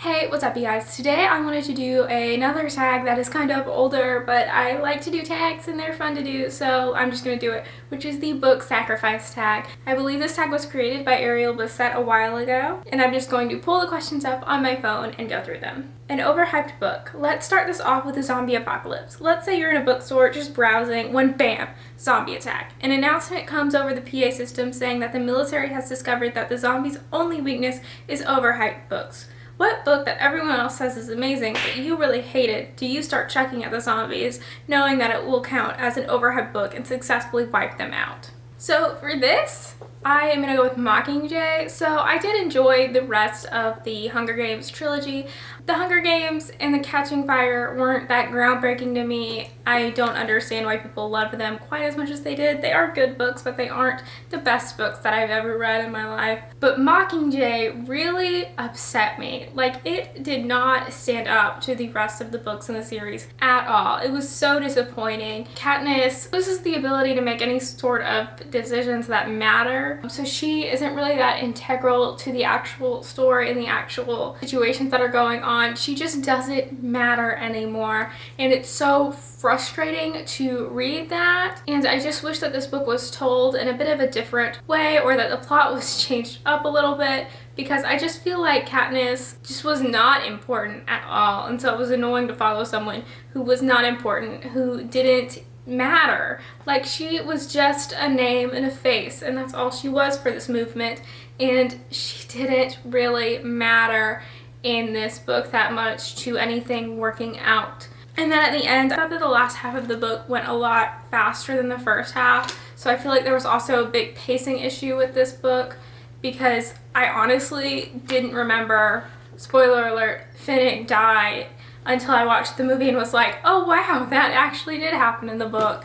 Hey, what's up you guys? Today I wanted to do another tag that is kind of older, but I like to do tags and they're fun to do, so I'm just going to do it, which is the book sacrifice tag. I believe this tag was created by Ariel Bissett a while ago, and I'm just going to pull the questions up on my phone and go through them. An overhyped book. Let's start this off with a zombie apocalypse. Let's say you're in a bookstore just browsing when bam, zombie attack. An announcement comes over the PA system saying that the military has discovered that the zombies' only weakness is overhyped books. What book that everyone else says is amazing but you really hated do you start chucking at the zombies, knowing that it will count as an overhyped book and successfully wipe them out? So for this, I am going to go with Mockingjay. So I did enjoy the rest of the Hunger Games trilogy. The Hunger Games and The Catching Fire weren't that groundbreaking to me. I don't understand why people loved them quite as much as they did. They are good books, but they aren't the best books that I've ever read in my life. But Mockingjay really upset me. Like, it did not stand up to the rest of the books in the series at all. It was so disappointing. Katniss loses the ability to make any sort of decisions that matter. So she isn't really that integral to the actual story and the actual situations that are going on. She just doesn't matter anymore, and it's so frustrating to read that. And I just wish that this book was told in a bit of a different way, or that the plot was changed up a little bit, because I just feel like Katniss just was not important at all, and so it was annoying to follow someone who was not important, who didn't matter. Like, she was just a name and a face, and that's all she was for this movement, and she didn't really matter in this book that much to anything working out. And then at the end, I thought that the last half of the book went a lot faster than the first half, so I feel like there was also a big pacing issue with this book, because I honestly didn't remember, spoiler alert, Finnick died until I watched the movie and was like, oh wow, that actually did happen in the book.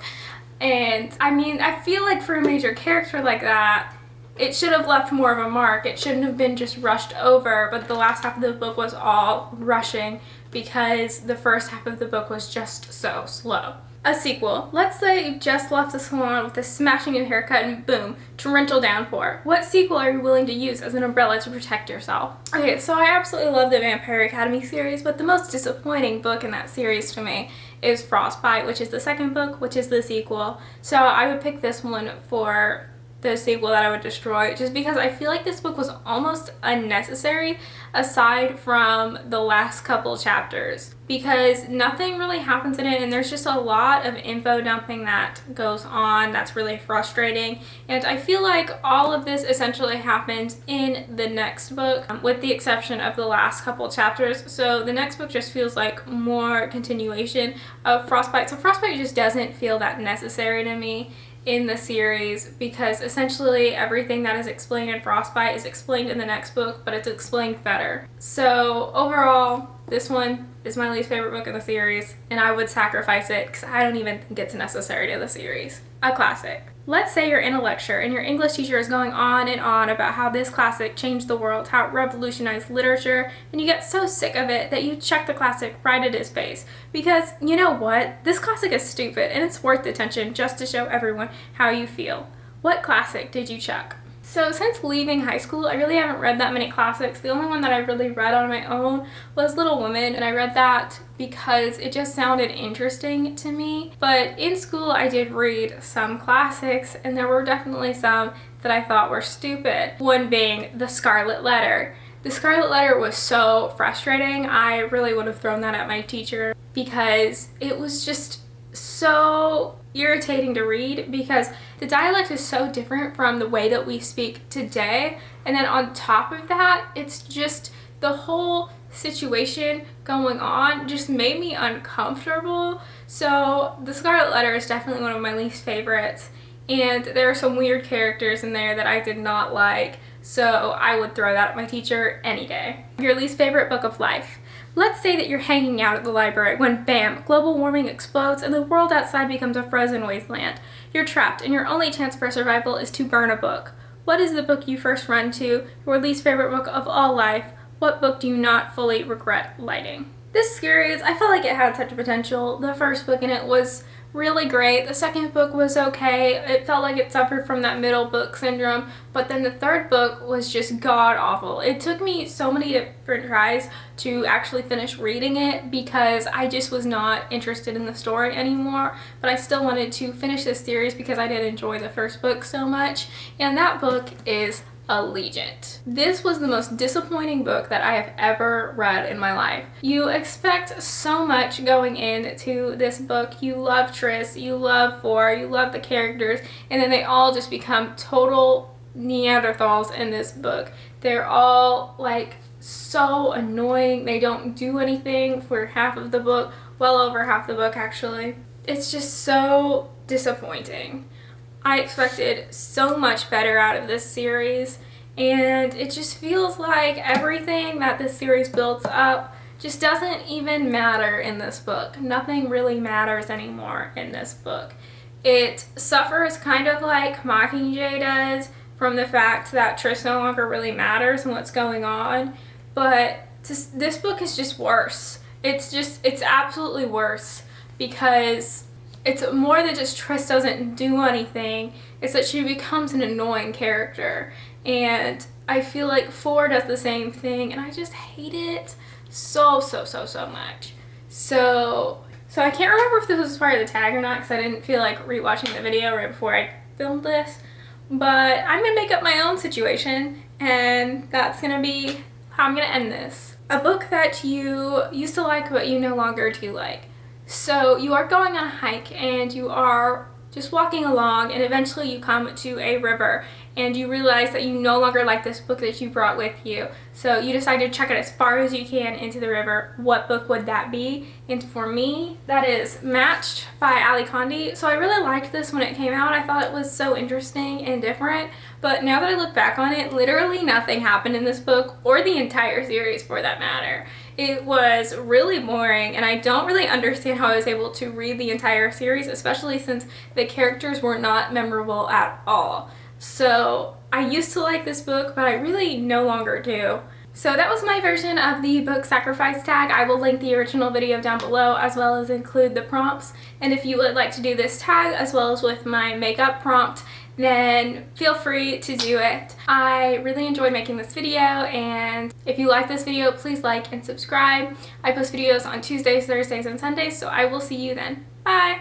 And I mean, I feel like for a major character like that, it should have left more of a mark. It shouldn't have been just rushed over, but the last half of the book was all rushing because the first half of the book was just so slow. A sequel. Let's say you just left the salon with a smashing new haircut and boom, torrential downpour. What sequel are you willing to use as an umbrella to protect yourself? Okay, so I absolutely love the Vampire Academy series, but the most disappointing book in that series to me is Frostbite, which is the second book, which is the sequel. So I would pick this one for the sequel that I would destroy, just because I feel like this book was almost unnecessary aside from the last couple chapters, because nothing really happens in it and there's just a lot of info dumping that goes on that's really frustrating. And I feel like all of this essentially happens in the next book, with the exception of the last couple chapters. So the next book just feels like more continuation of Frostbite. So Frostbite just doesn't feel that necessary to me in the series, because essentially everything that is explained in Frostbite is explained in the next book, but it's explained better. So overall, this one is my least favorite book in the series, and I would sacrifice it because I don't even think it's necessary to the series. A classic. Let's say you're in a lecture and your English teacher is going on and on about how this classic changed the world, how it revolutionized literature, and you get so sick of it that you chuck the classic right at his face. Because, you know what? This classic is stupid and it's worth attention just to show everyone how you feel. What classic did you chuck? So since leaving high school, I really haven't read that many classics. The only one that I really read on my own was Little Women, and I read that because it just sounded interesting to me. But in school, I did read some classics, and there were definitely some that I thought were stupid. One being The Scarlet Letter. The Scarlet Letter was so frustrating. I really would have thrown that at my teacher because it was just so irritating to read, because the dialect is so different from the way that we speak today, and then on top of that, it's just the whole situation going on just made me uncomfortable. So The Scarlet Letter is definitely one of my least favorites, and there are some weird characters in there that I did not like, so I would throw that at my teacher any day. Your least favorite book of life. Let's say that you're hanging out at the library when bam, global warming explodes and the world outside becomes a frozen wasteland. You're trapped and your only chance for survival is to burn a book. What is the book you first run to? Your least favorite book of all life? What book do you not fully regret lighting? This series, I felt like it had such potential. The first book in it was really great. The second book was okay. It felt like it suffered from that middle book syndrome, but then the third book was just god awful. It took me so many different tries to actually finish reading it because I just was not interested in the story anymore, but I still wanted to finish this series because I did enjoy the first book so much, and that book is Allegiant. This was the most disappointing book that I have ever read in my life. You expect so much going into this book. You love Tris, you love For, you love the characters, and then they all just become total Neanderthals in this book. They're all like so annoying. They don't do anything for half of the book, well over half the book actually. It's just so disappointing. I expected so much better out of this series, and it just feels like everything that this series builds up just doesn't even matter in this book. Nothing really matters anymore in this book. It suffers kind of like Mockingjay does from the fact that Tris no longer really matters and what's going on, but this book is just worse. It's absolutely worse because it's more than just Tris doesn't do anything, it's that she becomes an annoying character. And I feel like For does the same thing, and I just hate it so much. So I can't remember if this was part of the tag or not because I didn't feel like rewatching the video right before I filmed this. But I'm going to make up my own situation, and that's going to be how I'm going to end this. A book that you used to like but you no longer do like. So you are going on a hike and you are just walking along, and eventually you come to a river and you realize that you no longer like this book that you brought with you. So you decide to chuck it as far as you can into the river. What book would that be? And for me, that is Matched by Ali Condi. So I really liked this when it came out. I thought it was so interesting and different. But now that I look back on it, literally nothing happened in this book, or the entire series for that matter. It was really boring, and I don't really understand how I was able to read the entire series, especially since the characters were not memorable at all. So I used to like this book, but I really no longer do. So that was my version of the book Sacrifice tag. I will link the original video down below as well as include the prompts. And if you would like to do this tag as well as with my makeup prompt, then feel free to do it. I really enjoyed making this video, and if you like this video, please like and subscribe. I post videos on Tuesdays, Thursdays, and Sundays, so I will see you then. Bye!